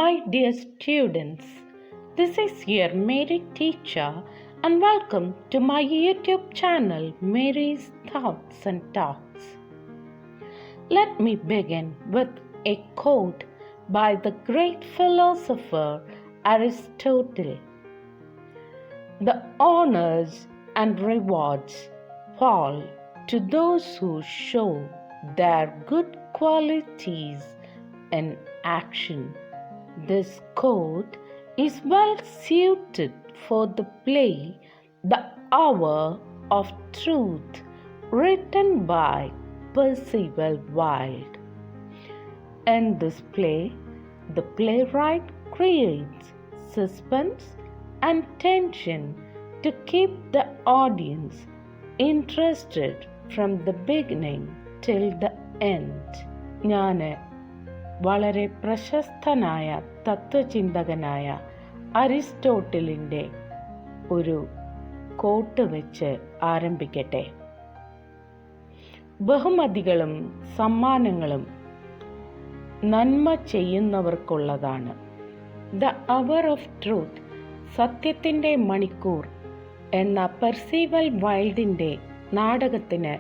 My dear students, this is your Mary teacher and welcome to my YouTube channel Mary's Thoughts and Talks. Let me begin with a quote by the great philosopher Aristotle. The honors and rewards fall to those who show their good qualities in action. This quote is well suited for the play The Hour of Truth, written by Percival Wilde. In this play, the playwright creates suspense and tension to keep the audience interested from the beginning till the end. വളരെ പ്രശസ്തനായ തത്വചിന്തകനായ അരിസ്റ്റോട്ടിലിൻ്റെ ഒരു coat വെച്ച് ആരംഭിക്കട്ടെ. ബഹുമതികളും സമ്മാനങ്ങളും നന്മ ചെയ്യുന്നവർക്കുള്ളതാണ്. The hour of truth, സത്യത്തിൻ്റെ മണിക്കൂർ എന്ന Percival വൈൽഡിൻ്റെ നാടകത്തിന്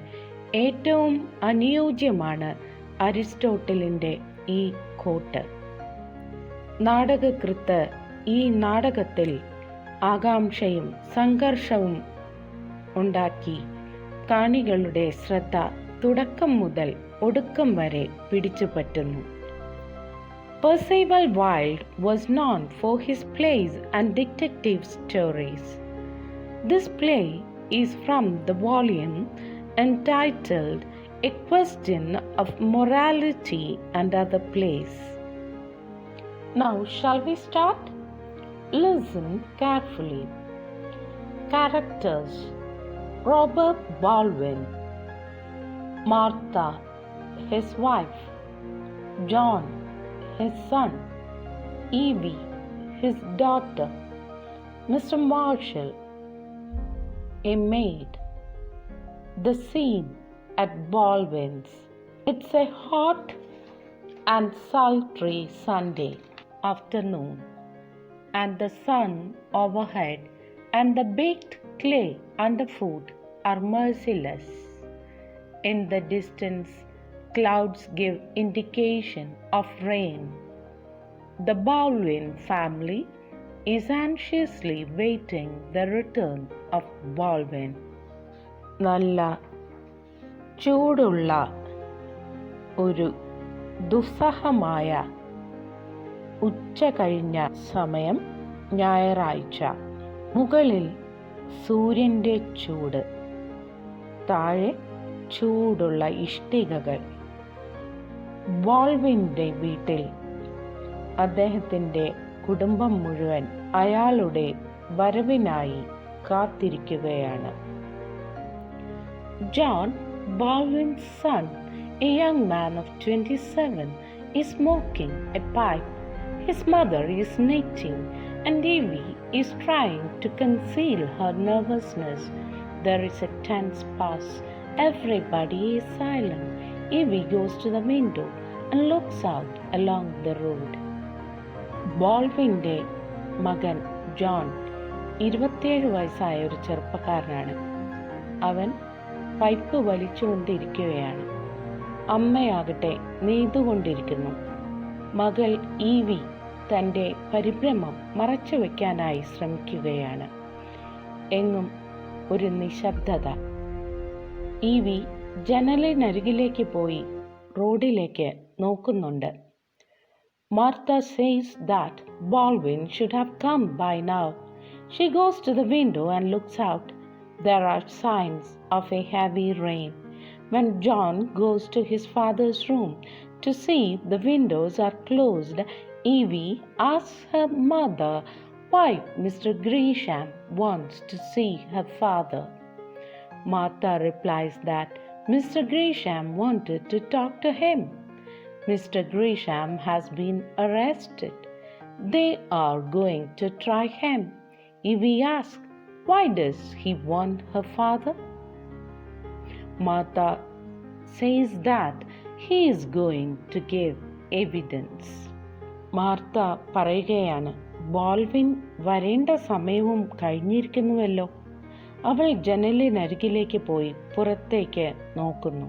ഏറ്റവും അനുയോജ്യമാണ് അരിസ്റ്റോട്ടിലിൻ്റെ ഈ കോട്ട്. നാടകകൃത്ത് ഈ നാടകത്തിൽ ആകാംക്ഷയും സംഘർഷവും ഉണ്ടാക്കി കാണികളുടെ ശ്രദ്ധ തുടക്കം മുതൽ ഒടുക്കം വരെ പിടിച്ചുപറ്റുന്നു. Percival Wilde was known for his plays and detective stories. This play is from the volume entitled A Question of Morality and Other Plays. Now, shall we start? Listen carefully. Characters: Robert Baldwin, Martha, his wife; John, his son; Evie, his daughter; Mr. Marshall, a maid. The scene at Baldwin's. It's a hot and sultry Sunday afternoon, and the sun overhead and the baked clay underfoot are merciless. In the distance, clouds give indication of rain. The Baldwin family is anxiously waiting the return of Baldwin. നല്ല ചൂടുള്ള ഒരു ദുസ്സഹമായ ഉച്ച കഴിഞ്ഞ സമയം, ഞായറാഴ്ച. മുകളിൽ സൂര്യൻ്റെ ചൂട്, താഴെ ചൂടുള്ള ഇഷ്ടികകൾ. ബാൾവിൻ്റെ വീട്ടിൽ അദ്ദേഹത്തിൻ്റെ കുടുംബം മുഴുവൻ അയാളുടെ വരവിനായി കാത്തിരിക്കുകയാണ്. John, Baldwin's son, a young man of 27, is smoking a pipe. His mother is knitting, and Evie is trying to conceal her nervousness. There is a tense pause. Everybody is silent. Evie goes to the window and looks out along the road. ബാൾവിൻ്റെ മകൻ John 27 വയസ്സായ ഒരു ചെറുപ്പക്കാരനാണ്. അവൻ pipe വലിച്ചുകൊണ്ടിരിക്കുകയാണ്. അമ്മയാകട്ടെ നെയ്തുകൊണ്ടിരിക്കുന്നു. മകൾ EV തൻ്റെ പരിഭ്രമം മറച്ചു വയ്ക്കാനായി ശ്രമിക്കുകയാണ്. എങ്ങും ഒരു നിശബ്ദത. ഈവി ജനലിനരികിലേക്ക് പോയി റോഡിലേക്ക് നോക്കുന്നുണ്ട്. Martha says that Baldwin should have come by now. She goes to the window and looks out. There are signs of a heavy rain. When John goes to his father's room to see the windows are closed, Evie asks her mother why Mr. Grisham wants to see her father. Martha replies that Mr. Grisham wanted to talk to him. Mr. Grisham has been arrested. They are going to try him. Evie asks, why does he want her father? Martha says that he is going to give evidence. Martha പറയുകയാണ്, ബോൾവിൻ വരേണ്ട സമയവും കഴിഞ്ഞിരിക്കുന്നുവല്ലോ. അവൾ ജനലിനരികിലേക്ക് പോയി പുറത്തേക്ക് നോക്കുന്നു.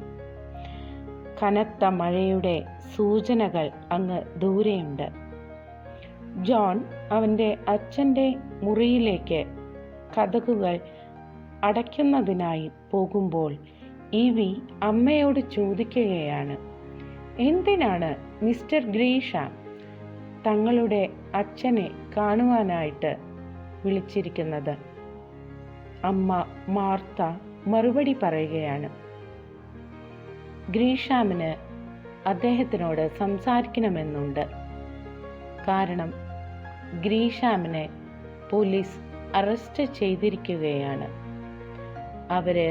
കനത്ത മഴയുടെ സൂചനകൾ അങ്ങ് ദൂരെയുണ്ട്. ജോൺ അവൻ്റെ അച്ഛൻ്റെ മുറിയിലേക്ക് കതകുകൾ അടയ്ക്കുന്നതിനായി പോകുമ്പോൾ ഇവി അമ്മയോട് ചോദിക്കുകയാണ്, എന്തിനാണ് മിസ്റ്റർ ഗ്രീഷാം തങ്ങളുടെ അച്ഛനെ കാണുവാനായിട്ട് വിളിച്ചിരിക്കുന്നത്? അമ്മ മാർത്ത മറുപടി പറയുകയാണ്, ഗ്രീഷാമിന് അദ്ദേഹത്തിനോട് സംസാരിക്കണമെന്നുണ്ട്. കാരണം ഗ്രീഷാമിനെ പോലീസ് അറസ്റ്റ് ചെയ്തിരിക്കുകയാണ്. അവര്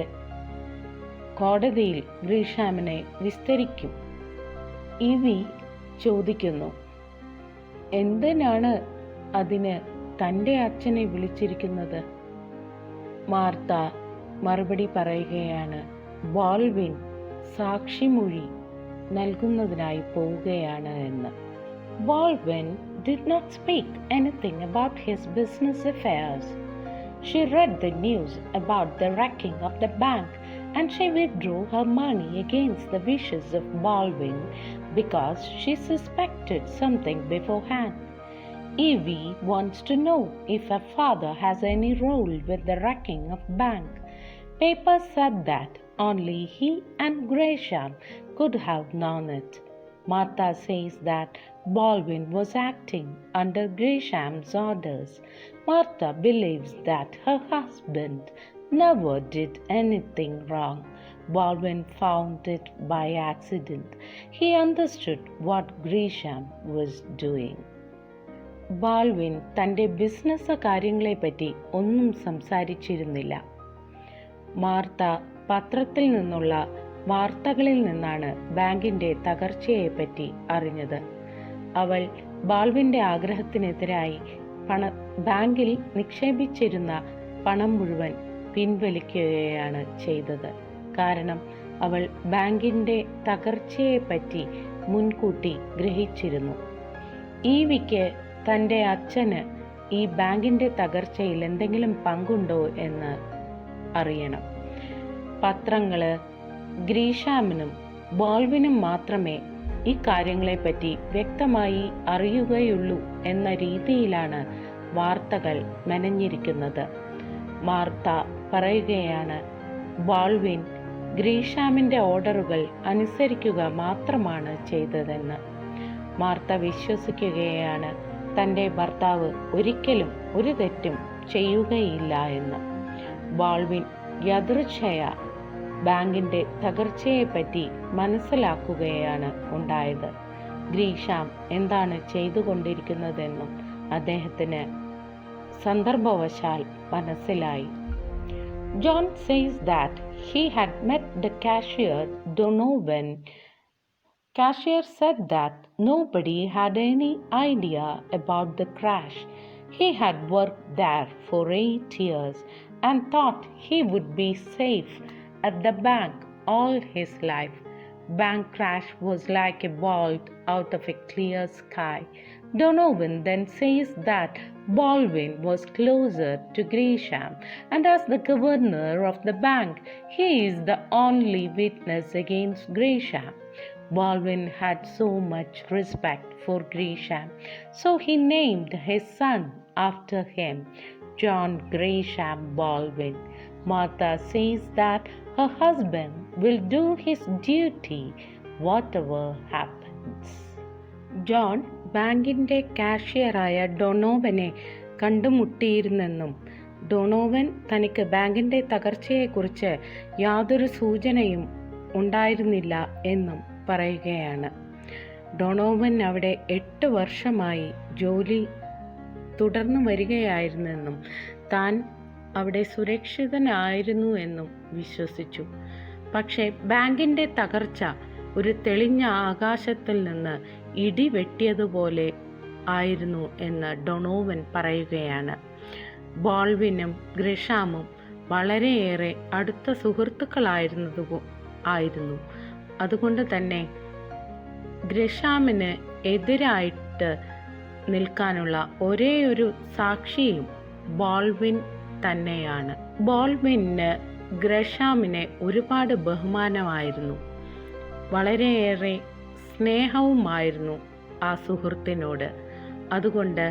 കോടതിയിൽ ഗ്രീഷാമിനെ വിസ്തരിക്കും. ഇവി ചോദിക്കുന്നു, എന്തിനാണ് അതിന് തൻ്റെ അച്ഛനെ വിളിച്ചിരിക്കുന്നത്? മാർത്ത മറുപടി പറയുകയാണ്, ബോൾവിൻ സാക്ഷിമൊഴി നൽകുന്നതിനായി പോവുകയാണ് എന്ന്. Baldwin did not speak anything about his business affairs. She read the news about the wrecking of the bank and she withdrew her money against the wishes of Baldwin because she suspected something beforehand. Evie wants to know if her father has any role with the wrecking of bank. Papers said that only he and Gresham could have known it. Martha says that Baldwin was acting under Gresham's orders. Martha believes that her husband never did anything wrong. Baldwin found it by accident. He understood what Gresham was doing. Baldwin തൻ്റെ business കാര്യങ്ങളെപ്പറ്റി ഒന്നും സംസാരിച്ചിരുന്നില്ല. Martha പത്രത്തിൽ നിന്നുള്ള വാർത്തകളിൽ നിന്നാണ് ബാങ്കിൻ്റെ തകർച്ചയെപ്പറ്റി അറിഞ്ഞത്. അവൾ ബാൾവിൻ്റെ ആഗ്രഹത്തിനെതിരായി ബാങ്കിൽ നിക്ഷേപിച്ചിരുന്ന പണം മുഴുവൻ പിൻവലിക്കുകയാണ് ചെയ്തത്. കാരണം അവൾ ബാങ്കിൻ്റെ തകർച്ചയെപ്പറ്റി മുൻകൂട്ടി ഗ്രഹിച്ചിരുന്നു. ഈവിക്ക് തൻ്റെ അച്ഛന് ഈ ബാങ്കിൻ്റെ തകർച്ചയിൽ എന്തെങ്കിലും പങ്കുണ്ടോ എന്ന് അറിയണം. പത്രങ്ങൾ ഗ്രീഷാമിനും ബോൾവിനും മാത്രമേ ഈ കാര്യങ്ങളെപ്പറ്റി വ്യക്തമായി അറിയുകയുള്ളൂ എന്ന രീതിയിലാണ് വാർത്തകൾ മെനഞ്ഞിരിക്കുന്നത്. മാർത്ത പറയുകയാണ്, ബോൾവിൻ ഗ്രീഷാമിൻ്റെ ഓർഡറുകൾ അനുസരിക്കുക മാത്രമാണ് ചെയ്തതെന്ന്. മാർത്ത വിശ്വസിക്കുകയാണ് തൻ്റെ ഭർത്താവ് ഒരിക്കലും ഒരു തെറ്റും ചെയ്യുകയില്ല എന്ന്. ബോൾവിൻ യദൃച്ഛയാ ബാങ്കിൻ്റെ തകർച്ചയെപ്പറ്റി മനസ്സിലാക്കുകയാണ് ഉണ്ടായത്. ഗ്രീഷാം എന്താണ് ചെയ്തുകൊണ്ടിരിക്കുന്നതെന്നും അദ്ദേഹത്തിന് സന്ദർഭവശാൽ മനസ്സിലായി. John says that he had met the cashier Donovan. Cashier said that nobody had any idea about the crash. He had worked there for 8 years and thought he would be safe at the bank all his life. Bank crash was like a bolt out of a clear sky. Donovan then says that Baldwin was closer to Gresham, and as the governor of the bank, he is the only witness against Gresham. Baldwin had so much respect for Gresham, so he named his son after him, John Gresham Baldwin. Martha says that her husband will do his duty whatever happens. John ബാങ്കിൻ്റെ കാഷ്യറായ ഡൊണോവനെ കണ്ടുമുട്ടിയിരുന്നെന്നും Donovan തനിക്ക് ബാങ്കിൻ്റെ തകർച്ചയെക്കുറിച്ച് യാതൊരു സൂചനയും ഉണ്ടായിരുന്നില്ല എന്നും പറയുകയാണ്. Donovan അവിടെ 8 വർഷമായി ജോലി തുടർന്നു വരികയായിരുന്നെന്നും താൻ അവിടെ സുരക്ഷിതനായിരുന്നു എന്നും വിശ്വസിച്ചു. പക്ഷേ ബാങ്കിൻ്റെ തകർച്ച ഒരു തെളിഞ്ഞ ആകാശത്തിൽ നിന്ന് ഇടി വെട്ടിയതുപോലെ ആയിരുന്നു എന്ന് ഡൊണോവൻ പറയുകയാണ്. ബോൾവിനും ഗ്രിഷാമും വളരെയേറെ അടുത്ത സുഹൃത്തുക്കളായിരുന്നു. അതുകൊണ്ട് തന്നെ ഗ്രിഷാമിന് എതിരായിട്ട് നിൽക്കാനുള്ള ഒരേയൊരു സാക്ഷിയും ബോൾവിൻ തന്നെയാണ്. ബോൾവിന് ഗ്രഷാമിനെ ഒരുപാട് ബഹുമാനമായിരുന്നു. വളരെയേറെ സ്നേഹവുമായിരുന്നു ആ സുഹൃത്തിനോട്. അതുകൊണ്ട്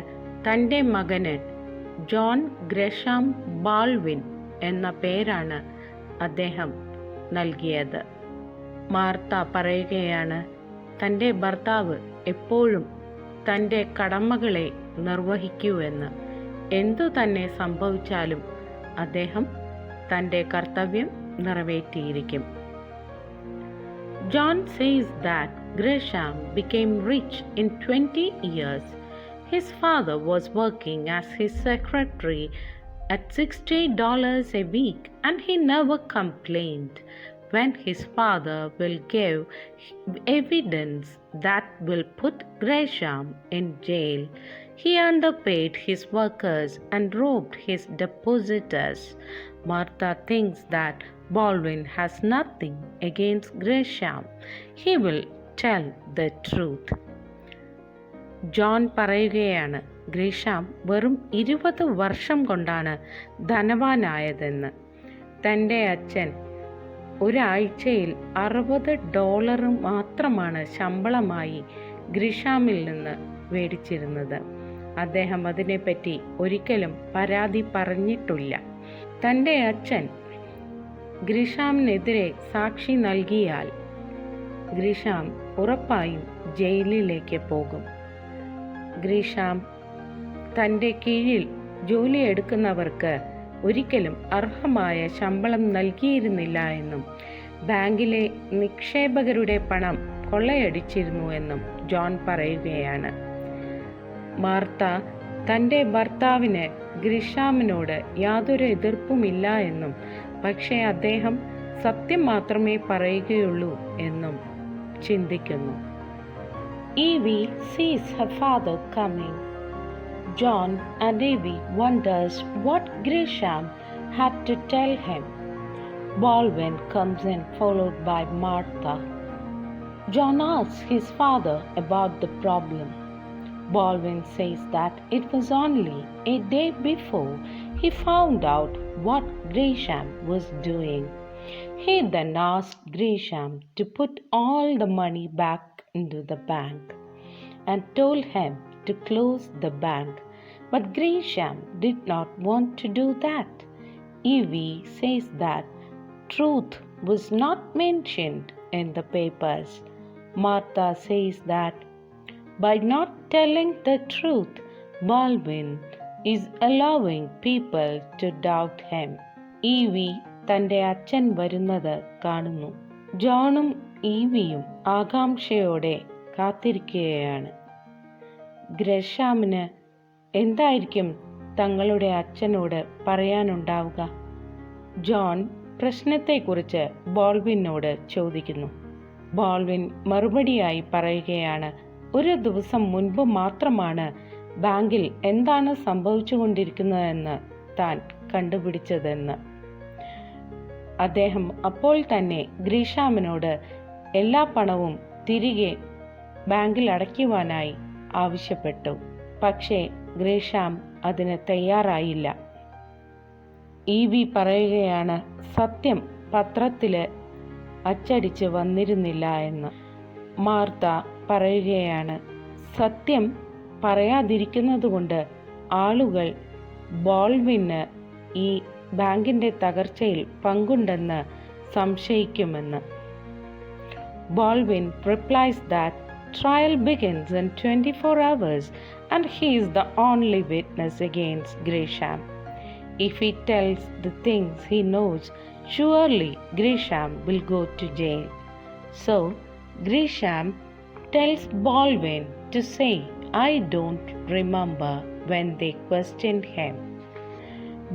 തൻ്റെ മകന് ജോൺ ഗ്രഷാം ബാൾവിൻ എന്ന പേരാണ് അദ്ദേഹം നൽകിയത്. മാർത്ത പറയുകയാണ്, തൻ്റെ ഭർത്താവ് എപ്പോഴും തൻ്റെ കടമകളെ നിർവഹിക്കൂവെന്ന്. എന്തു തന്നെ സംഭവിച്ചാലും അദ്ദേഹം തൻ്റെ കർത്തവ്യം നിറവേറ്റിയിരിക്കും. John says that Gresham became rich in 20 years. His father was working as his secretary at $60 a week, and he never complained. When his father will give evidence that will put Gresham in jail, he underpaid his workers and robbed his depositors. Martha thinks that Baldwin has nothing against Gresham. He will tell the truth. John പറയുകയാണ്, ഗ്രേഷാം വെറും 20 വർഷം കൊണ്ടാണ് ധനവാനായതെന്ന്. തൻ്റെ അച്ഛൻ ഒരാഴ്ചയിൽ $60 മാത്രമാണ് ശമ്പളമായി ഗ്രിഷാമിൽ നിന്ന് മേടിച്ചിരുന്നത്. അദ്ദേഹം അതിനെപ്പറ്റി ഒരിക്കലും പരാതി പറഞ്ഞിട്ടില്ല. തൻ്റെ അച്ഛൻ ഗ്രിഷാമിനെതിരെ സാക്ഷി നൽകിയാൽ ഗ്രിഷാം ഉറപ്പായും ജയിലിലേക്ക് പോകും. ഗ്രിഷാം തൻ്റെ കീഴിൽ ജോലിയെടുക്കുന്നവർക്ക് ഒരിക്കലും അർഹമായ ശമ്പളം നൽകിയിരുന്നില്ല എന്നും ബാങ്കിലെ നിക്ഷേപകരുടെ പണം കൊള്ളയടിച്ചിരുന്നു എന്നും ജോൺ പറയുകയാണ്. മാർത്ത തൻ്റെ ഭർത്താവിന് ഗ്രിഷാമിനോട് യാതൊരു എതിർപ്പുമില്ല എന്നും പക്ഷേ അദ്ദേഹം സത്യം മാത്രമേ പറയുകയുള്ളൂ എന്നും ചിന്തിക്കുന്നു. Evie sees her father coming. John and Evie wonders what Gresham had to tell him. Baldwin comes in followed by Martha. John asks his father about the problem. Baldwin says that it was only a day before he found out what Gresham was doing. He then asked Gresham to put all the money back into the bank and told him to close the bank, but Gresham did not want to do that. Evie says that truth was not mentioned in the papers. Martha says that by not telling the truth, Baldwin is allowing people to doubt him. Evie തൻ്റെ അച്ഛൻ വരുന്നത് കാണുന്നു. ജോണും ഈവിയും ആകാംക്ഷയോടെ കാത്തിരിക്കുകയാണ്. ഗ്രഷാമിന് എന്തായിരിക്കും തങ്ങളുടെ അച്ഛനോട് പറയാനുണ്ടാവുക? John പ്രശ്നത്തെക്കുറിച്ച് ബോൾവിനോട് ചോദിക്കുന്നു. ബോൾവിൻ മറുപടിയായി പറയുകയാണ്, ഒരു ദിവസം മുൻപ് മാത്രമാണ് ബാങ്കിൽ എന്താണ് സംഭവിച്ചുകൊണ്ടിരിക്കുന്നതെന്ന് താൻ കണ്ടുപിടിച്ചതെന്ന്. അദ്ദേഹം അപ്പോൾ തന്നെ ഗ്രീഷാമിനോട് എല്ലാ പണവും തിരികെ ബാങ്കിൽ അടയ്ക്കുവാനായി ആവശ്യപ്പെട്ടു. പക്ഷേ ഗ്രീഷാം അതിന് തയ്യാറായില്ല. ഈവി പറയുകയാണ്, സത്യം പത്രത്തിൽ അച്ചടിച്ച് വന്നിരുന്നില്ല എന്ന്. മാർത്ത പറയുകയാണ്, സത്യം പറയാതിരിക്കുന്നതുകൊണ്ട് ആളുകൾ ബോൾവിന് ഈ ബാങ്കിൻ്റെ തകർച്ചയിൽ പങ്കുണ്ടെന്ന് സംശയിക്കുമെന്ന്. Baldwin replies that trial begins in 24 hours and he is the only witness against Gresham. If he tells the things he knows, surely Gresham will go to jail. So Gresham tells Baldwin to say, I don't remember when they questioned him.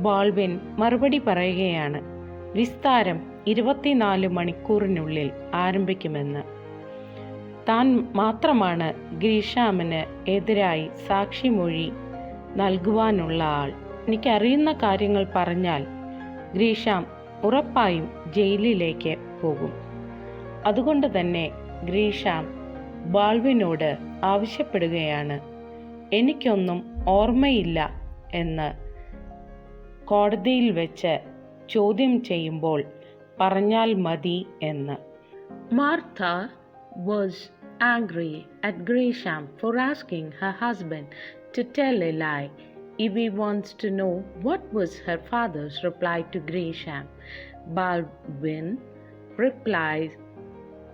ബോൾവിൻ മറുപടി പറയുകയാണ്, വിസ്താരം 24 മണിക്കൂറിനുള്ളിൽ ആരംഭിക്കുമെന്ന്. താൻ മാത്രമാണ് ഗ്രീഷാമിന് എതിരായി സാക്ഷിമൊഴി നൽകുവാനുള്ള ആൾ. എനിക്കറിയുന്ന കാര്യങ്ങൾ പറഞ്ഞാൽ ഗ്രീഷാം ഉറപ്പായും ജയിലിലേക്ക് പോകും. അതുകൊണ്ട് തന്നെ ഗ്രീഷാം ബാൾവിനോട് ആവശ്യപ്പെടുകയാണ്, എനിക്കൊന്നും ഓർമ്മയില്ല എന്ന് കോടതിയിൽ വെച്ച് ചോദ്യം ചെയ്യുമ്പോൾ പറഞ്ഞാൽ മതി എന്ന്. Martha was angry at Grisham for asking her husband to tell a lie. Evie wants to know what was her father's reply to Grisham. Baldwin replies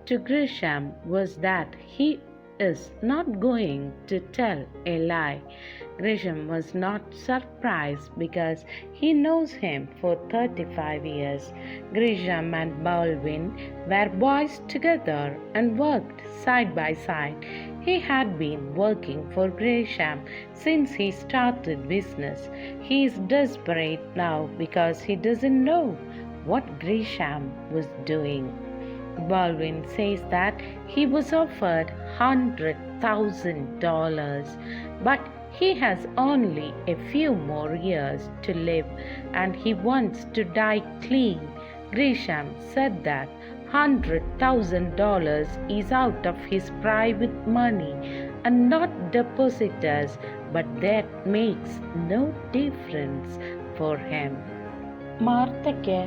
to Grisham was that he is not going to tell a lie. Grisham was not surprised because he knows him for 35 years. Grisham and Baldwin were boys together and worked side by side. He had been working for Grisham since he started business. He is desperate now because he doesn't know what Grisham was doing. Baldwin says that he was offered $100,000, but he has only a few more years to live and he wants to die clean. Grisham said that $100,000 is out of his private money and not depositors, but that makes no difference for him. മാർത്തയ്ക്ക്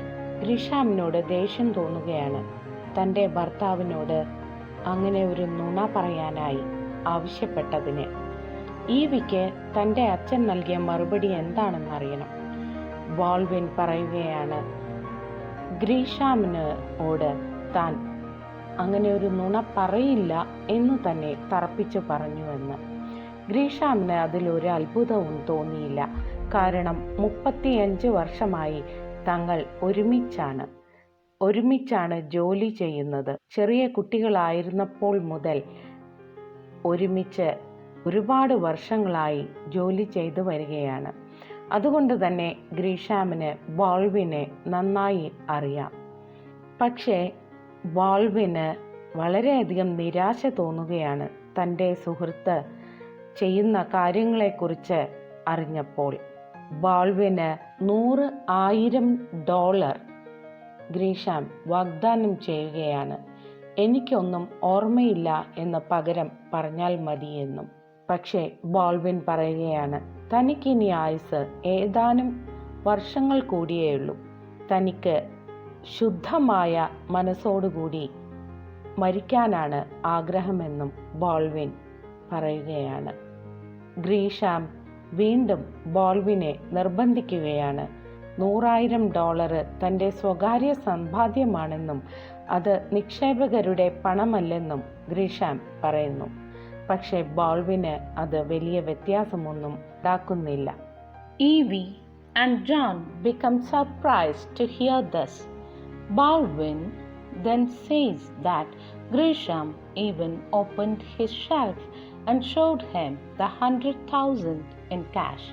ഗ്രിഷാമിനോട് ദേഷ്യം തോന്നുകയാണ്. തൻ്റെ ഭർത്താവിനോട് അങ്ങനെ ഒരു നുണ പറയാനായി ആവശ്യപ്പെട്ടതിന്. ഈവിക്ക് തൻ്റെ അച്ഛൻ നൽകിയ മറുപടി എന്താണെന്നറിയണം. ബാൾവിൻ പറയുകയാണ്, ഗ്രീഷാമിനോട് താൻ അങ്ങനെ ഒരു നുണ പറയില്ല എന്ന് തന്നെ തറപ്പിച്ചു പറഞ്ഞുവെന്ന്. ഗ്രീഷാമിന് അതിലൊരു അത്ഭുതവും തോന്നിയില്ല. കാരണം 35 വർഷമായി തങ്ങൾ ഒരുമിച്ചാണ് ജോലി ചെയ്യുന്നത്. ചെറിയ കുട്ടികളായിരുന്നപ്പോൾ മുതൽ ഒരുമിച്ച് ഒരുപാട് വർഷങ്ങളായി ജോലി ചെയ്തു വരികയാണ്. അതുകൊണ്ട് തന്നെ ഗ്രീഷാമിന് ബാൾവിനെ നന്നായി അറിയാം. പക്ഷേ ബാൾവിന് വളരെയധികം നിരാശ തോന്നുകയാണ് തൻ്റെ സുഹൃത്ത് ചെയ്യുന്ന കാര്യങ്ങളെക്കുറിച്ച് അറിഞ്ഞപ്പോൾ. ബാൾവിന് $100,000 ഗ്രീഷാം വാഗ്ദാനം ചെയ്യുകയാണ്. എനിക്കൊന്നും ഓർമ്മയില്ല എന്ന് പകരം പറഞ്ഞാൽ മതിയെന്നും. പക്ഷേ ബാൾവിൻ പറയുകയാണ്, തനിക്കിനി ആയുസ് ഏതാനും വർഷങ്ങൾ കൂടിയേയുള്ളൂ. തനിക്ക് ശുദ്ധമായ മനസ്സോടുകൂടി മരിക്കാനാണ് ആഗ്രഹമെന്നും ബാൾവിൻ പറയുകയാണ്. ഗ്രീഷാം വീണ്ടും ബാൾവിനെ നിർബന്ധിക്കുകയാണ്. $100,000 തൻ്റെ സ്വകാര്യ സമ്പാദ്യമാണെന്നും അത് നിക്ഷേപകരുടെ പണമല്ലെന്നും ഗ്രീഷാം പറയുന്നു. പക്ഷേ ബാൾവിന് അത് വലിയ വ്യത്യാസമൊന്നും ഉണ്ടാക്കുന്നില്ല. Evie and John become surprised to hear this. Baldwin then says that Grisham even opened his shelf and showed him the $100,000 in cash.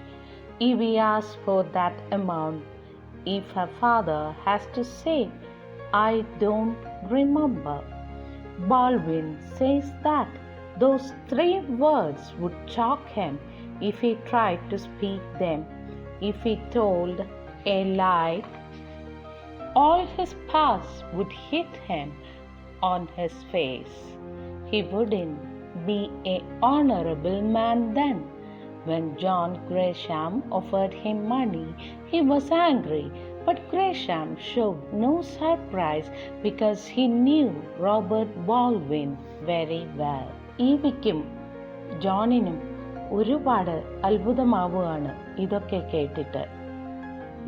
Evie asks for that amount. If her father has to say, "I don't remember," Baldwin says that those 3 words would shock him if he tried to speak them. If he told a lie, all his past would hit him on his face. He wouldn't be an honorable man then. When John Grisham offered him money, he was angry, but Grisham showed no surprise because he knew Robert Baldwin very well. ഈവിക്കും ജോണിനും ഒരുപാട് അത്ഭുതമാവുകയാണ് ഇതൊക്കെ കേട്ടിട്ട്.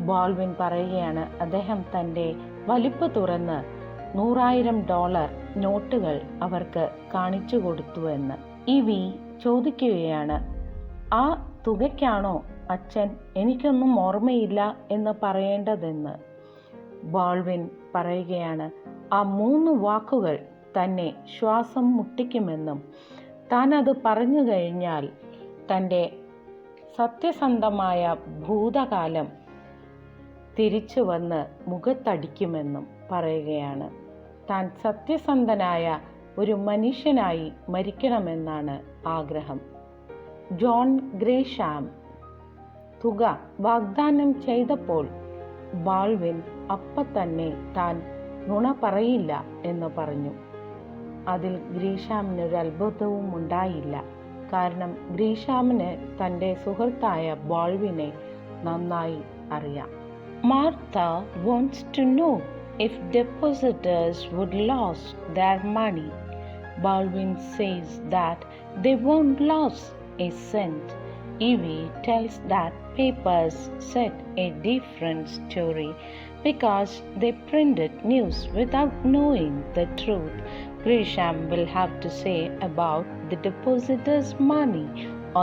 Baldwin പറയുകയാണ്, അദ്ദേഹം തൻ്റെ വലിപ്പ് തുറന്ന് $100,000 നോട്ടുകൾ അവർക്ക് കാണിച്ചു കൊടുത്തുവെന്ന്. ഈവി ചോദിക്കുകയാണ്, ആ തുകയ്ക്കാണോ അച്ഛൻ എനിക്കൊന്നും ഓർമ്മയില്ല എന്ന് പറയേണ്ടതെന്ന്. ബാൾവിൻ പറയുകയാണ്, ആ 3 വാക്കുകൾ തന്നെ ശ്വാസം മുട്ടിക്കുമെന്നും താൻ അത് പറഞ്ഞു കഴിഞ്ഞാൽ തൻ്റെ സത്യസന്ധമായ ഭൂതകാലം തിരിച്ചു വന്ന് മുഖത്തടിക്കുമെന്നും പറയുകയാണ്. താൻ സത്യസന്ധനായ ഒരു മനുഷ്യനായി മരിക്കണമെന്നാണ് ആഗ്രഹം. ജോൺ ഗ്രേഷാം തുക വാഗ്ദാനം ചെയ്തപ്പോൾ ബാൾവിൻ തന്നെ താൻ നുണ പറയില്ല എന്ന് പറഞ്ഞു. അതിൽ ഗ്രീഷാമിനൊരു അത്ഭുതവും ഉണ്ടായില്ല. കാരണം ഗ്രീഷാമിന് തൻ്റെ സുഹൃത്തായ ബാൾവിനെ നന്നായി അറിയാം. Martha wants to know if depositors would lose their money. Baldwin says that they won't lose a cent. Evie tells that papers said a different story because they printed news without knowing the truth. Grisham will have to say about the depositors' money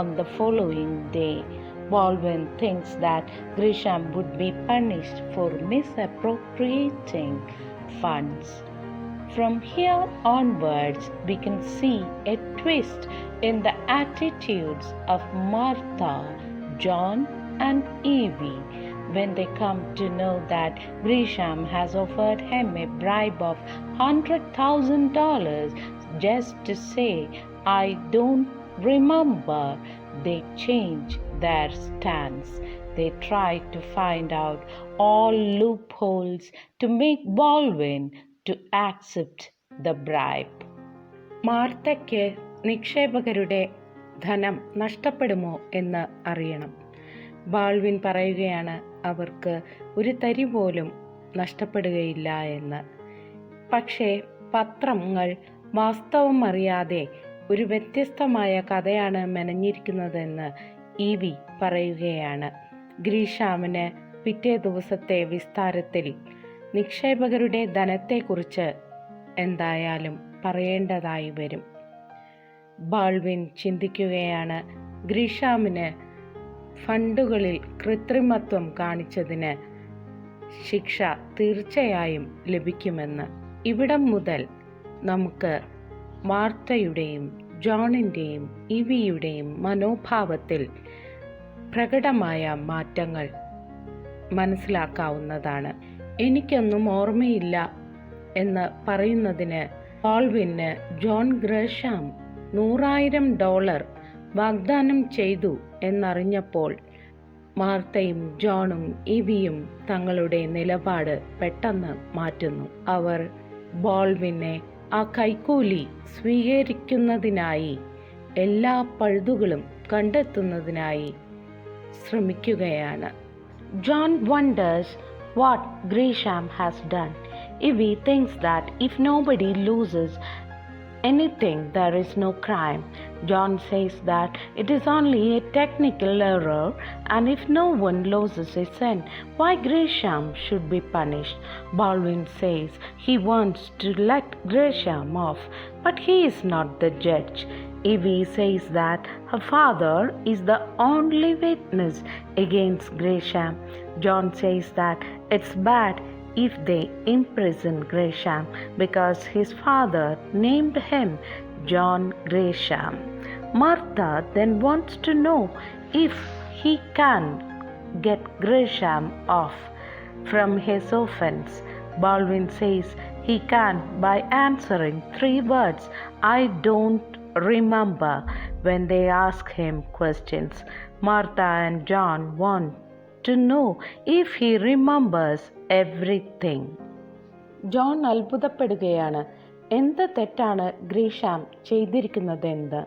on the following day. Baldwin thinks that Grisham would be punished for misappropriating funds. From here onwards, we can see a twist in the attitudes of Martha, John, and Evie when they come to know that Grisham has offered him a bribe of $100,000 just to say, "I don't remember." They change their stance. They try to find out all loopholes to make Baldwin to accept the bribe. മാർത്തയ്ക്ക് നിക്ഷേപകരുടെ ധനം നഷ്ടപ്പെടുമോ എന്ന് അറിയണം. Baldwin പറയുകയാണ് അവർക്ക് ഒരു തരി പോലും നഷ്ടപ്പെടുകയില്ല എന്ന്. പക്ഷേ പത്രങ്ങൾ വാസ്തവം അറിയാതെ ഒരു വ്യത്യസ്തമായ കഥയാണ് മെനഞ്ഞിരിക്കുന്നതെന്ന് ഈവി പറയുകയാണ്. ഗ്രീഷാമിന് പിറ്റേ ദിവസത്തെ വിസ്താരത്തിൽ നിക്ഷേപകരുടെ ധനത്തെക്കുറിച്ച് എന്തായാലും പറയേണ്ടതായി വരും. ബാൾവിൻ ചിന്തിക്കുകയാണ്, ഗ്രീഷാമിന് ഫണ്ടുകളിൽ കൃത്രിമത്വം കാണിച്ചതിന് ശിക്ഷ തീർച്ചയായും ലഭിക്കുമെന്ന്. ഇവിടം മുതൽ നമുക്ക് മാർത്തയുടെയും ജോണിൻ്റെയും ഇവിയുടെയും മനോഭാവത്തിൽ പ്രകടമായ മാറ്റങ്ങൾ മനസ്സിലാക്കാവുന്നതാണ്. എനിക്കൊന്നും ഓർമ്മയില്ല എന്ന് പറയുന്നതിന് ബാൾവിന് ജോൺ ഗ്രേഷാം $100,000 വാഗ്ദാനം ചെയ്തു എന്നറിഞ്ഞപ്പോൾ മാർത്തയും ജോണും ഇവിയും തങ്ങളുടെ നിലപാട് പെട്ടെന്ന് മാറ്റുന്നു. അവർ ബാൾവിനെ ആ കൈക്കൂലി സ്വീകരിക്കുന്നതിനായി എല്ലാ പഴുതുകളും കണ്ടെത്തുന്നതിനായി ശ്രമിക്കുകയാണ്. John wonders what Grisham has done. Evie thinks that if nobody loses anything, there is no crime. John says that it is only a technical error, and if no one loses a cent, why Grisham should be punished. Baldwin says he wants to let Grisham off, but he is not the judge. Evie says that her father is the only witness against Grisham. John says that it's bad if they imprison Grisham because his father named him John Grisham. Martha then wants to know if he can get Grisham off from his offense. Baldwin says he can by answering 3 words, "I don't remember," when they ask him questions. Martha and John want to know if he remembers everything. John അത്ഭുതപ്പെടുകയാണ്. എന്ത് തെറ്റാണ് ഗ്രീഷാം ചെയ്തിരിക്കുന്നതെന്ന്.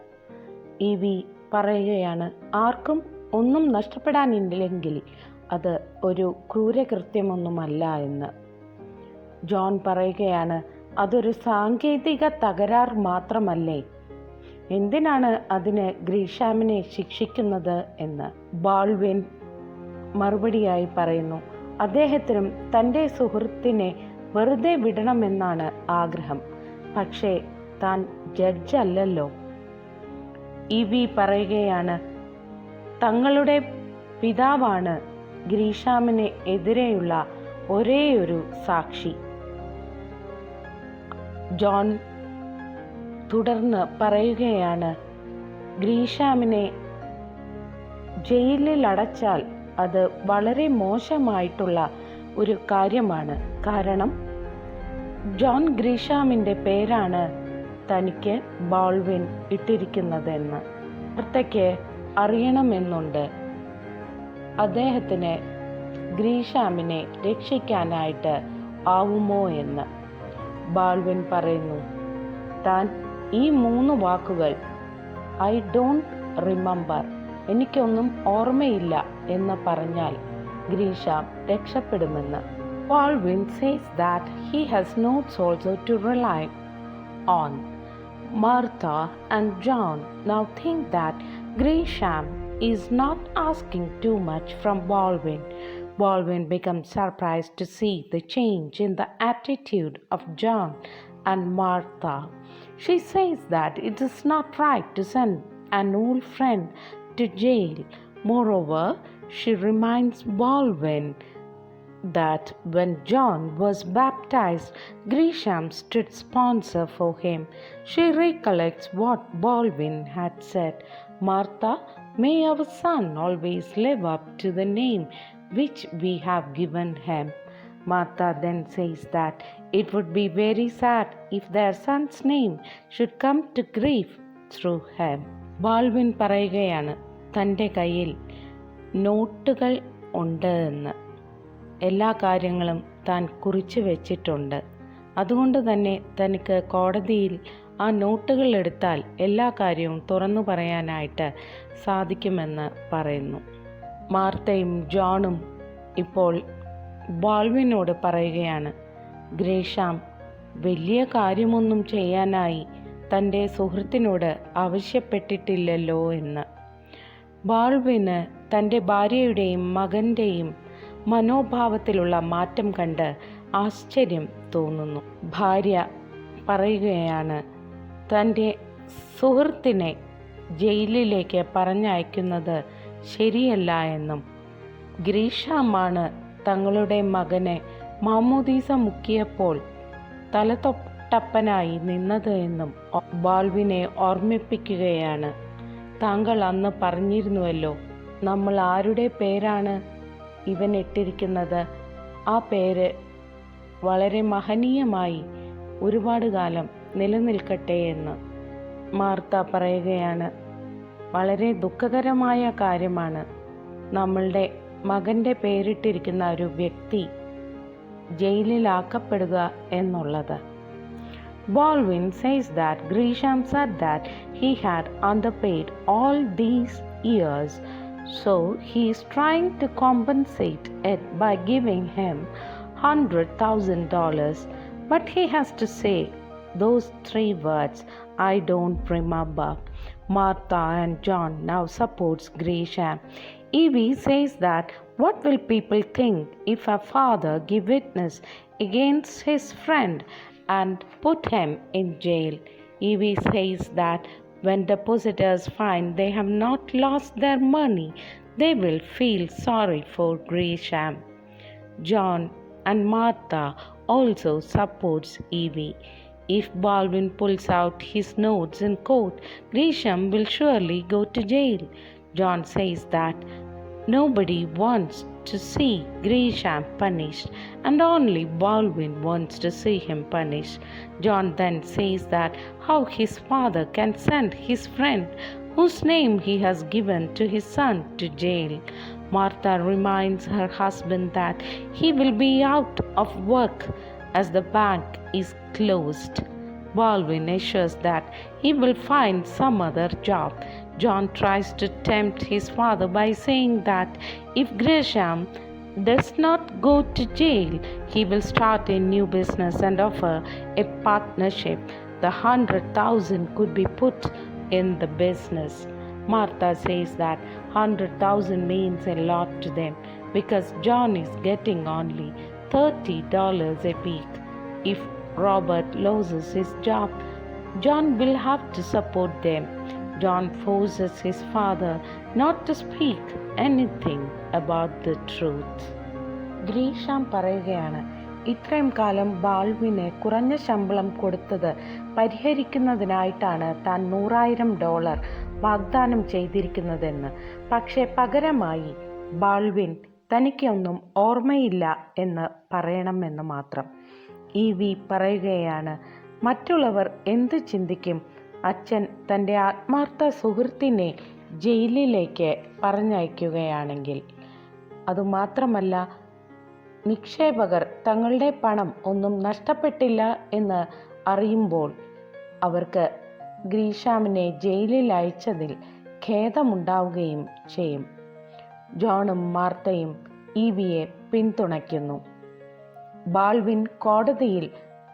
ഇവി പറയുകയാണ്, ആർക്കും ഒന്നും നഷ്ടപ്പെടാനില്ലെങ്കിൽ അത് ഒരു ക്രൂരകൃത്യമൊന്നുമല്ല എന്ന്. John പറയുകയാണ്, അതൊരു സാങ്കേതിക തകരാർ മാത്രമല്ലേ, എന്തിനാണ് അതിന് ഗ്രീഷാമിനെ ശിക്ഷിക്കുന്നത് എന്ന്. ബാൾവിൻ മറുപടിയായി പറയുന്നു, അദ്ദേഹത്തിനും തൻ്റെ സുഹൃത്തിനെ വെറുതെ വിടണമെന്നാണ് ആഗ്രഹം, പക്ഷേ താൻ ജഡ്ജല്ലല്ലോ. ഇവി പറയുകയാണ്, തങ്ങളുടെ പിതാവാണ് ഗ്രീഷാമിന് എതിരെയുള്ള ഒരേയൊരു സാക്ഷി. ജോൺ തുടർന്ന് പറയുകയാണ്, ഗ്രീഷാമിനെ ജയിലിൽ അടച്ചാൽ അത് വളരെ മോശമായിട്ടുള്ള ഒരു കാര്യമാണ്. കാരണം ജോൺ ഗ്രീഷാമിൻ്റെ പേരാണ് തനിക്ക് ബാൾവിൻ ഇട്ടിരിക്കുന്നതെന്ന് മാർത്തയ്ക്ക് അറിയണമെന്നുണ്ട്. അദ്ദേഹത്തിന് ഗ്രീഷാമിനെ രക്ഷിക്കാനായിട്ട് ആവുമോ എന്ന്. ബാൾവിൻ പറയുന്നു, താൻ ഈ 3 വാക്കുകൾ ഐ ഡോണ്ട് റിമെമ്പർ, എനിക്കൊന്നും ഓർമ്മയില്ല എന്ന് പറഞ്ഞാൽ ഗ്രീഷാം രക്ഷപ്പെടുമെന്ന്. Baldwin says that he has notes also to rely on. Martha and John now think that Grisham is not asking too much from Baldwin. Baldwin becomes surprised to see the change in the attitude of John and Martha. She says that it is not right to send an old friend to jail. Moreover, she reminds Baldwin that when John was baptized, Grisham stood sponsor for him. She recollects what Baldwin had said, "Martha, may our son always live up to the name which we have given him." Martha then says that it would be very sad if their son's name should come to grief through him. Baldwin പറയുകയാണ് തൻ്റെ കയ്യിൽ നോട്ടുകൾ ഉണ്ട് എന്ന്. എല്ലാ കാര്യങ്ങളും താൻ കുറിച്ചു വെച്ചിട്ടുണ്ട്. അതുകൊണ്ട് തന്നെ തനിക്ക് കോടതിയിൽ ആ നോട്ടുകൾ എടുത്താൽ എല്ലാ കാര്യവും തുറന്നു പറയാനായിട്ട് സാധിക്കുമെന്ന് പറയുന്നു. മാർത്തയും ജോണും ഇപ്പോൾ ബാൾവിനോട് പറയുകയാണ്, ഗ്രീഷാം വലിയ കാര്യമൊന്നും ചെയ്യാനായി തൻ്റെ സുഹൃത്തിനോട് ആവശ്യപ്പെട്ടിട്ടില്ലല്ലോ എന്ന്. ബാൾവിന് തൻ്റെ ഭാര്യയുടെയും മകൻ്റെയും മനോഭാവത്തിലുള്ള മാറ്റം കണ്ട് ആശ്ചര്യം തോന്നുന്നു. ഭാര്യ പറയുകയാണ് തൻ്റെ സുഹൃത്തിനെ ജയിലിലേക്ക് പറഞ്ഞയക്കുന്നത് ശരിയല്ല എന്നും ഗ്രീഷാമാണ് തങ്ങളുടെ മകനെ മാമോദീസ മുക്കിയപ്പോൾ തലതൊട്ടപ്പനായി നിന്നത് എന്നും ബാൾവിനെ ഓർമ്മിപ്പിക്കുകയാണ്. താങ്കൾ അന്ന് പറഞ്ഞിരുന്നുവല്ലോ, നമ്മൾ ആരുടെ പേരാണ് ഇവൻ ഇട്ടിരിക്കുന്നത്, ആ പേര് വളരെ മഹനീയമായി ഒരുപാട് കാലം നിലനിൽക്കട്ടെ എന്ന്. മാർത്ത പറയുകയാണ്, വളരെ ദുഃഖകരമായ കാര്യമാണ് നമ്മളുടെ മകൻ്റെ പേരിട്ടിരിക്കുന്ന ഒരു വ്യക്തി ജയിലിലാക്കപ്പെടുക എന്നുള്ളത്. Baldwin says that Grisham said that he had underpaid all these years, so he is trying to compensate it by giving him $100,000, but he has to say those 3 words, "I don't remember." Martha and John now supports Grisham. Evie says that what will people think if a father give witness against his friend and put him in jail? Evie says that when depositors find they have not lost their money, they will feel sorry for Grisham. John and Martha also supports Evie. If Baldwin pulls out his notes in court, Grisham will surely go to jail. John says that nobody wants to see Grisham punished, and only Baldwin wants to see him punished. John then says that how his father can send his friend, whose name he has given to his son, to jail. Martha reminds her husband that he will be out of work as the bank is closed. Baldwin assures that he will find some other job. John tries to tempt his father by saying that if Grisham does not go to jail, he will start a new business and offer a partnership. The 100,000 could be put in the business. Martha says that 100,000 means a lot to them because John is getting only $30 a week. If Robert loses his job, John will have to support them. John forces his father not to speak anything about the truth. ഗ്രീഷാം പറയുകയാണ്, ഇത്രയും കാലം ബാൾവിന് കുറഞ്ഞ ശമ്പളം കൊടുത്തത് പരിഹരിക്കുന്നതിനായിട്ടാണ് താൻ $100,000 വാഗ്ദാനം ചെയ്തിരിക്കുന്നതെന്ന്. പക്ഷേ പകരമായി ബാൾവിൻ തനിക്കൊന്നും ഓർമ്മയില്ല എന്ന് പറയണമെന്ന് മാത്രം. ഈവി പറയുകയാണ്, മറ്റുള്ളവർ എന്ത് ചിന്തിക്കും അച്ഛൻ തൻ്റെ ആത്മാർത്ഥ സുഹൃത്തിനെ ജയിലിലേക്ക് പറഞ്ഞയക്കുകയാണെങ്കിൽ? അതുമാത്രമല്ല, നിക്ഷേപകർ തങ്ങളുടെ പണം ഒന്നും നഷ്ടപ്പെട്ടില്ല എന്ന് അറിയുമ്പോൾ അവർക്ക് ഗ്രീഷാമിനെ ജയിലിൽ അയച്ചതിൽ ഖേദമുണ്ടാവുകയും ചെയ്യും. ജോണും മാർത്തയും ഈവിയെ പിന്തുണയ്ക്കുന്നു. ബാൾവിൻ കോടതിയിൽ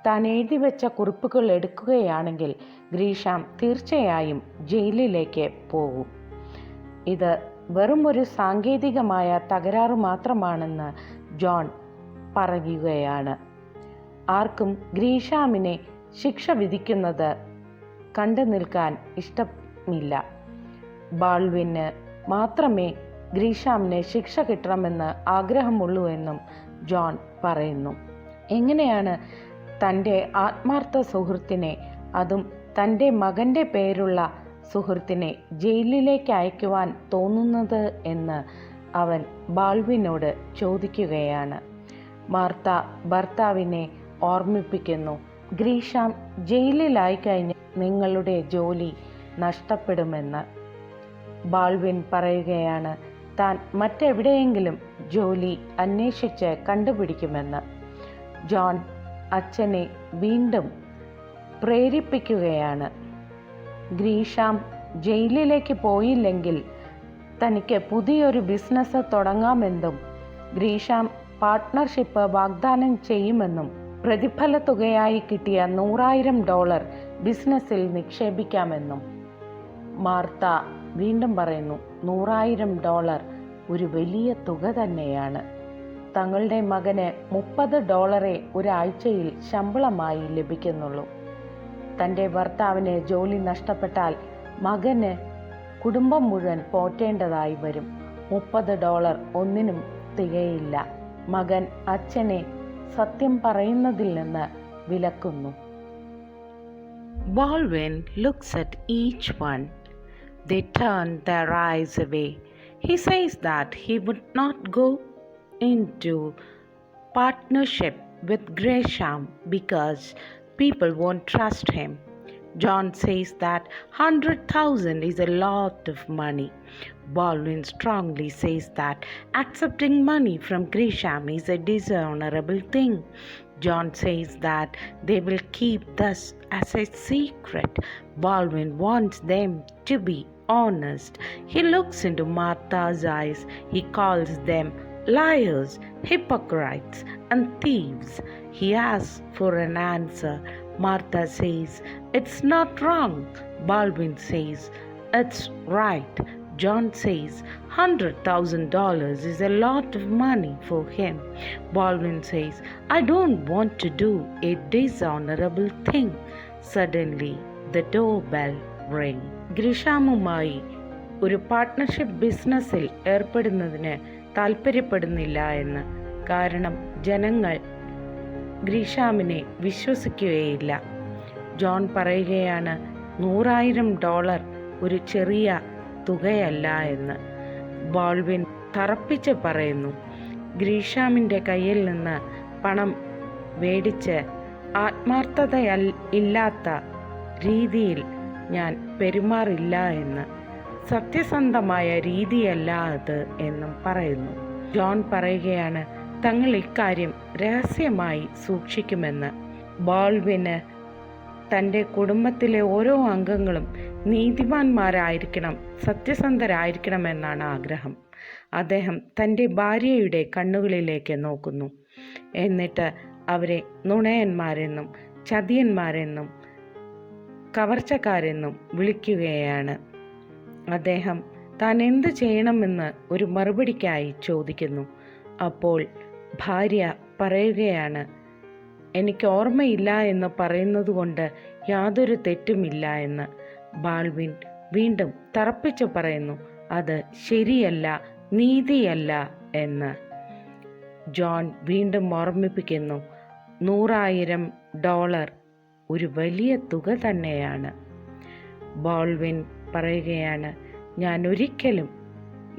താൻ എഴുതിവെച്ച കുറിപ്പുകൾ എടുക്കുകയാണെങ്കിൽ ഗ്രീഷാം തീർച്ചയായും ജയിലിലേക്ക് പോകും. ഇത് വെറും ഒരു സാങ്കേതികമായ തകരാറ് മാത്രമാണെന്ന് ജോൺ പറയുകയാണ്. ആർക്കും ഗ്രീഷാമിനെ ശിക്ഷ വിധിക്കുന്നത് കണ്ടു നിൽക്കാൻ ഇഷ്ടമില്ല. ബാൾവിന് മാത്രമേ ഗ്രീഷാമിന് ശിക്ഷ കിട്ടണമെന്ന് ആഗ്രഹമുള്ളൂ എന്നും ജോൺ പറയുന്നു. എങ്ങനെയാണ് തൻ്റെ ആത്മാർത്ഥ സുഹൃത്തിനെ, അതും തൻ്റെ മകൻ്റെ പേരുള്ള സുഹൃത്തിനെ ജയിലിലേക്ക് അയക്കുവാൻ തോന്നുന്നത് എന്ന് അവൻ ബാൾവിനോട് ചോദിക്കുകയാണ്. മാർത്ത ഭർത്താവിനെ ഓർമ്മിപ്പിക്കുന്നു. ഗ്രീഷാം ജയിലിലായി കഴിഞ്ഞ് നിങ്ങളുടെ ജോലി നഷ്ടപ്പെടുമെന്ന്. ബാൾവിൻ പറയുകയാണ് താൻ മറ്റെവിടെയെങ്കിലും ജോലി അന്വേഷിച്ച് കണ്ടുപിടിക്കുമെന്ന്. ജോൺ അച്ഛനെ വീണ്ടും പ്രേരിപ്പിക്കുകയാണ്. ഗ്രീഷാം ജയിലിലേക്ക് പോയില്ലെങ്കിൽ തനിക്ക് പുതിയൊരു ബിസിനസ് തുടങ്ങാമെന്നും ഗ്രീഷാം പാർട്ട്ണർഷിപ്പ് വാഗ്ദാനം ചെയ്യുമെന്നും പ്രതിഫല തുകയായി കിട്ടിയ $100,000 ബിസിനസ്സിൽ നിക്ഷേപിക്കാമെന്നും. മാർത്ത വീണ്ടും പറയുന്നു, $100,000 ഒരു വലിയ തുക തന്നെയാണ്. തങ്ങളുടെ മകന് $30 ഒരാഴ്ചയിൽ ശമ്പളമായി ലഭിക്കുന്നുള്ളൂ. തൻ്റെ ഭർത്താവിന് ജോലി നഷ്ടപ്പെട്ടാൽ മകന് കുടുംബം മുഴുവൻ പോറ്റേണ്ടതായി വരും. $30 ഒന്നിനും തികയില്ല. മകൻ അച്ഛനെ സത്യം പറയുന്നതിൽ നിന്ന് വിലക്കുന്നു. Baldwin looks at each one. They turn their eyes away. He says that he would not go into partnership with Gresham because people won't trust him. John says that 100,000 is a lot of money. Baldwin strongly says that accepting money from Gresham is a dishonorable thing. John says that they will keep this as a secret. Baldwin wants them to be honest. He looks into Martha's eyes. He calls them liars, hypocrites, and thieves. He asks for an answer. Martha says, "It's not wrong." Baldwin says, "It's right." John says, $100,000 is a lot of money for him. Baldwin says, "I don't want to do a dishonorable thing." Suddenly, the doorbell rings. ഗ്രീഷാമുമായി ഒരു partnership ബിസിനസ്സിൽ ഏർപ്പെടുന്നതിന് താല്പര്യപ്പെടുന്നില്ല എന്ന്. കാരണം ജനങ്ങൾ ഗ്രീഷാമിനെ വിശ്വസിക്കുകയില്ല. John പറയുകയാണ് $100,000 ഒരു ചെറിയ തുകയല്ല എന്ന്. ബാൾവിൻ തറപ്പിച്ച് പറയുന്നു, ഗ്രീഷാമിൻ്റെ കയ്യിൽ നിന്ന് പണം മേടിച്ച് ആത്മാർത്ഥതയില്ലാത്ത രീതിയിൽ ഞാൻ പെരുമാറില്ല എന്ന്. സത്യസന്ധമായ രീതിയല്ല അത് എന്നും പറയുന്നു. ജോൺ പറയുകയാണ് തങ്ങൾ ഇക്കാര്യം രഹസ്യമായി സൂക്ഷിക്കുമെന്ന്. ബാൾവിന് തൻ്റെ കുടുംബത്തിലെ ഓരോ അംഗങ്ങളും നീതിമാന്മാരായിരിക്കണം, സത്യസന്ധരായിരിക്കണമെന്നാണ് ആഗ്രഹം. അദ്ദേഹം തൻ്റെ ഭാര്യയുടെ കണ്ണുകളിലേക്ക് നോക്കുന്നു. എന്നിട്ട് അവരെ നുണയന്മാരെന്നും ചതിയന്മാരെന്നും കവർച്ചക്കാരെന്നും വിളിക്കുകയാണ്. അദ്ദേഹം താൻ എന്ത് ചെയ്യണമെന്ന് ഒരു മറുപടിക്കായി ചോദിക്കുന്നു. അപ്പോൾ ഭാര്യ പറയുകയാണ്, എനിക്ക് ഓർമ്മയില്ല എന്ന് പറയുന്നതുകൊണ്ട് യാതൊരു തെറ്റുമില്ല എന്ന്. ബാൾവിൻ വീണ്ടും തറപ്പിച്ചു പറയുന്നു, അത് ശരിയല്ല, നീതിയല്ല എന്ന്. ജോൺ വീണ്ടും ഓർമ്മിപ്പിക്കുന്നു, $100,000 ഒരു വലിയ തുക തന്നെയാണ്. ബാൾവിൻ പറയുകയാണ്, ഞാൻ ഒരിക്കലും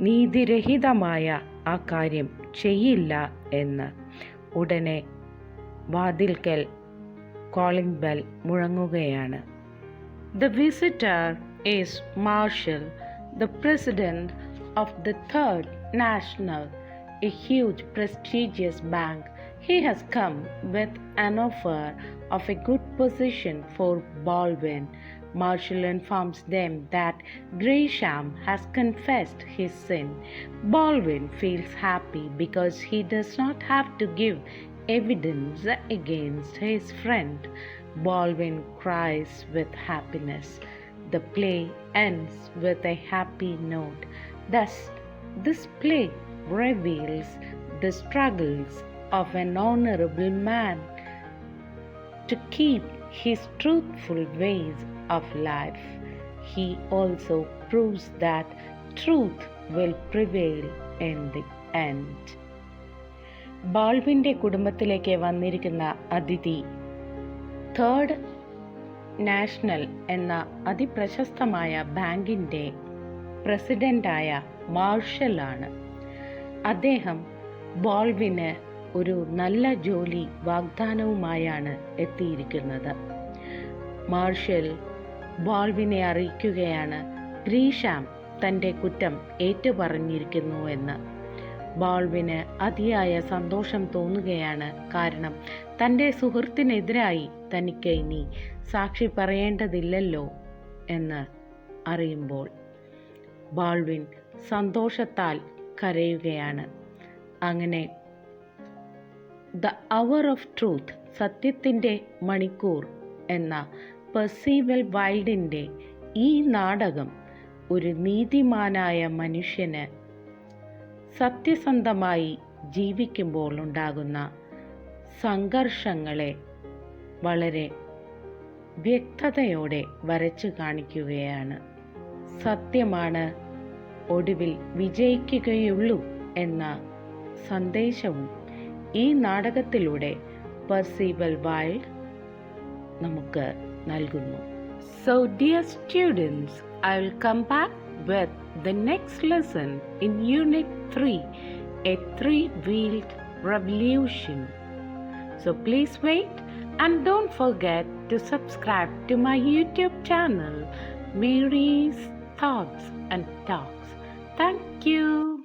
നീതിരഹിതമായ ആ കാര്യം ചെയ്യില്ല എന്ന്. ഉടനെ വാതിൽക്കൽ കോളിംഗ് ബെൽ മുഴങ്ങുകയാണ്. The visitor is Marshall, the president of the Third National, a huge prestigious bank. He has come with an offer of a good position for Baldwin. Marshall informs them that Grisham has confessed his sin. Baldwin feels happy because he does not have to give evidence against his friend. Baldwin cries with happiness. The play ends with a happy note. Thus, this play reveals the struggles of an honorable man to keep his truthful ways of life. He also proves that truth will prevail in the end. ബാൾവിൻ്റെ കുടുംബത്തിലേക്ക് വന്നിരിക്കുന്ന അതിഥി third national എന്ന അതിപ്രശസ്തമായ ബാങ്കിൻ്റെ പ്രസിഡൻ്റായ മാർഷലാണ്. അദ്ദേഹം ബാൾവിന് ഒരു നല്ല ജോലി വാഗ്ദാനവുമായാണ് എത്തിയിരിക്കുന്നത്. മാർഷൽ ബാൾവിനെ അറിയിക്കുകയാണ് ഗ്രീഷാം തൻ്റെ കുറ്റം ഏറ്റുപറഞ്ഞിരിക്കുന്നു എന്ന്. ബാൾവിന് അതിയായ സന്തോഷം തോന്നുകയാണ്. കാരണം തൻ്റെ സുഹൃത്തിനെതിരായി തനിക്ക് ഇനി സാക്ഷി പറയേണ്ടതില്ലല്ലോ എന്ന് അറിയുമ്പോൾ ബാൾവിൻ സന്തോഷത്താൽ കരയുകയാണ്. അങ്ങനെ ദ അവർ ഓഫ് ട്രൂത്ത്, സത്യത്തിൻ്റെ മണിക്കൂർ എന്ന പെർസീവൽ വൈൽഡിൻ്റെ ഈ നാടകം ഒരു നീതിമാനായ മനുഷ്യന് സത്യസന്ധമായി ജീവിക്കുമ്പോൾ ഉണ്ടാകുന്ന സംഘർഷങ്ങളെ വളരെ വ്യക്തതയോടെ വരച്ചു കാണിക്കുകയാണ്. സത്യമാണ് ഒടുവിൽ വിജയിക്കുകയുള്ളൂ എന്ന സന്ദേശവും ഈ നാടകത്തിലൂടെ പെർസീവൽ വൈൽഡ് നമുക്ക് നൽകുന്നു. So dear students, I will come back with the next lesson in Unit 3, A Three-Wheeled Revolution. So please wait and don't forget to subscribe to my YouTube channel, Mary's Thoughts and Talks. Thank you.